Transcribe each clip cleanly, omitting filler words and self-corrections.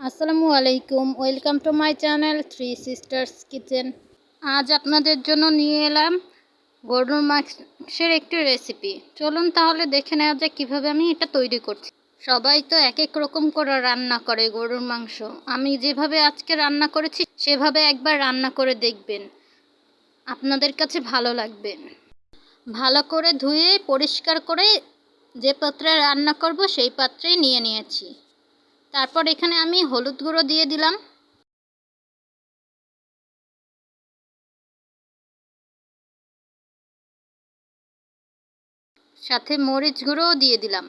আসসালামু আলাইকুম, welcome to my channel three sisters kitchen. আজ আপনাদের জন্য নিয়ে এলাম গরুর মাংসের একটি রেসিপি। চলুন তাহলে দেখে নেওয়া যাক কীভাবে আমি এটা তৈরি করছি। সবাই তো এক এক রকম করে রান্না করে গরুর মাংস। আমি যেভাবে আজকে রান্না করেছি সেভাবে একবার রান্না করে দেখবেন, আপনাদের কাছে ভালো লাগবে। ভালো করে ধুয়ে পরিষ্কার করে যে পাত্রে রান্না করব সেই পাত্রেই নিয়ে নিয়েছি। তারপর এখানে আমি হলুদ গুঁড়ো দিয়ে দিলাম, সাথে মরিচ গুঁড়োও দিয়ে দিলাম,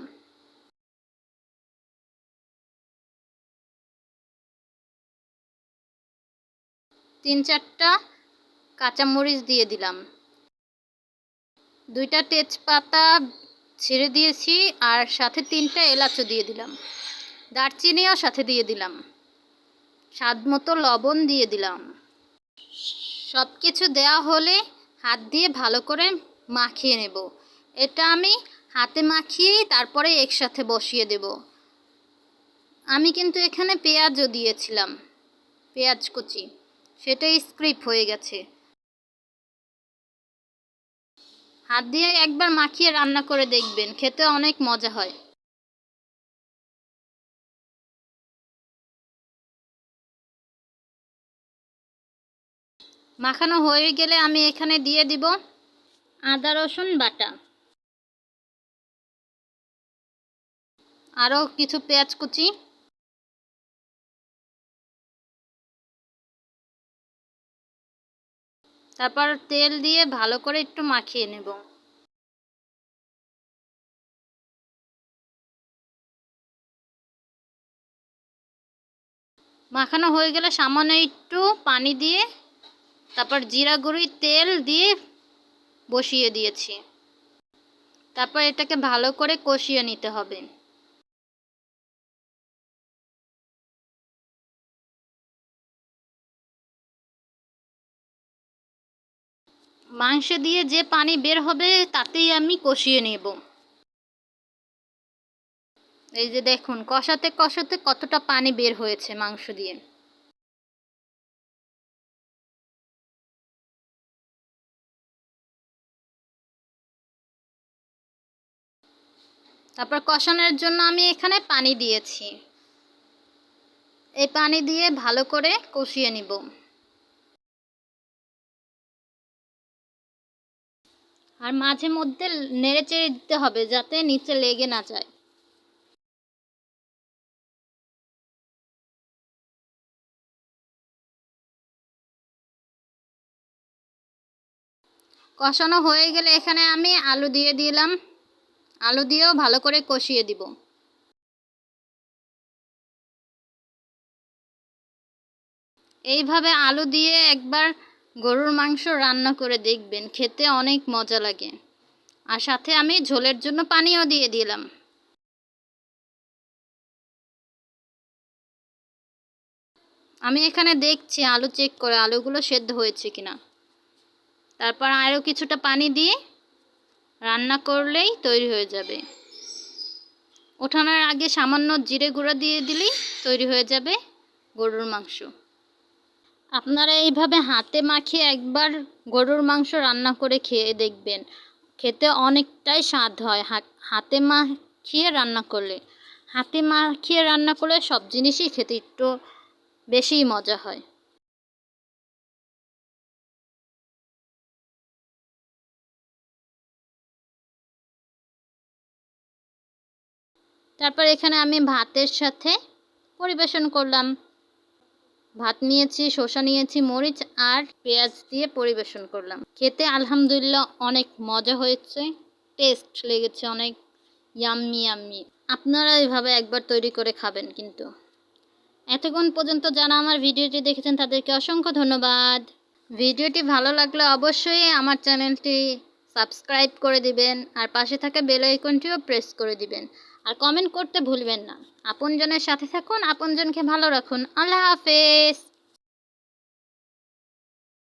তিন চারটা কাঁচামরিচ দিয়ে দিলাম, দুইটা তেজপাতা ছেড়ে দিয়েছি, আর সাথে তিনটা এলাচও দিয়ে দিলাম, দারচিনিও সাথে দিয়ে দিলাম, স্বাদ মতো লবণ দিয়ে দিলাম। সব কিছু দেওয়া হলে হাত দিয়ে ভালো করে মাখিয়ে নেব। এটা আমি হাতে মাখিয়েই তারপরে একসাথে বসিয়ে দেব। আমি কিন্তু এখানে পেঁয়াজও দিয়েছিলাম, পেঁয়াজ কুচি, সেটাই স্ক্রিপ হয়ে গেছে। হাত দিয়ে একবার মাখিয়ে রান্না করে দেখবেন, খেতে অনেক মজা হয়। মাখানো হয়ে গেলে আমি এখানে দিয়ে দিব আদা রসুন বাটা, আরও কিছু পেঁয়াজ কুচি, তারপর তেল দিয়ে ভালো করে একটু মাখিয়ে নেব। মাখানো হয়ে গেলে সামান্য একটু পানি দিয়ে তারপর জিরা গুঁড়ি তেল দিয়ে বসিয়ে দিয়েছি। তারপর এটাকে ভালো করে কষিয়ে নিতে হবে। মাংস দিয়ে যে পানি বের হবে তাতেই আমি কষিয়ে নেব। এই যে দেখুন, কষাতে কষাতে কতটা পানি বের হয়েছে মাংস দিয়ে। তারপর কষানোর জন্য আমি এখানে পানি দিয়েছি। এই পানি দিয়ে ভালো করে কষিয়ে নিব। আর মাঝে মধ্যে নেড়ে চেড়ে দিতে হবে যাতে নিচে লেগে না যায়। কষানো হয়ে গেলে এখানে আমি আলু দিয়ে দিলাম, আলু দিয়েও ভালো করে কষিয়ে দিব। এইভাবে আলু দিয়ে একবার গরুর মাংস রান্না করে দেখবেন, খেতে অনেক মজা লাগে। আর সাথে আমি ঝোলের জন্য পানিও দিয়ে দিলাম। আমি এখানে দেখছি আলু চেক করে আলুগুলো সেদ্ধ হয়েছে কিনা। তারপর আরও কিছুটা পানি দিয়ে রান্না করলেই তৈরি হয়ে যাবে। ওঠানোর আগে সামান্য জিরে গুঁড়ো দিয়ে দিলেই তৈরি হয়ে যাবে গরুর মাংস। আপনারা এইভাবে হাতে মাখিয়ে একবার গরুর মাংস রান্না করে খেয়ে দেখবেন, খেতে অনেকটাই স্বাদ হয় হাতে মাখিয়ে রান্না করলে। হাতে মাখিয়ে রান্না করলে সব জিনিসই খেতে একটু বেশিই মজা হয়। তারপর এখানে আমি ভাতের সাথে পরিবেশন করলাম। ভাত নিয়েছি, শসা নিয়েছি, মরিচ আর পেঁয়াজ দিয়ে পরিবেশন করলাম। খেতে আলহামদুলিল্লাহ অনেক মজা হয়েছে, টেস্ট লেগেছে অনেক, ইয়াম্মি ইয়াম্মি। আপনারা এভাবে একবার তৈরি করে খাবেন কিন্তু। এতক্ষণ পর্যন্ত যারা আমার ভিডিওটি দেখেছেন তাদেরকে অসংখ্য ধন্যবাদ। ভিডিওটি ভালো লাগলে অবশ্যই আমার চ্যানেলটি সাবস্ক্রাইব করে দিবেন, আর পাশে থাকা বেল আইকনটিও প্রেস করে দিবেন। আর কমেন্ট করতে ভুলবেন না। আপনজনের সাথে থাকুন, আপনজনকে ভালো রাখুন। আল্লাহ হাফেজ।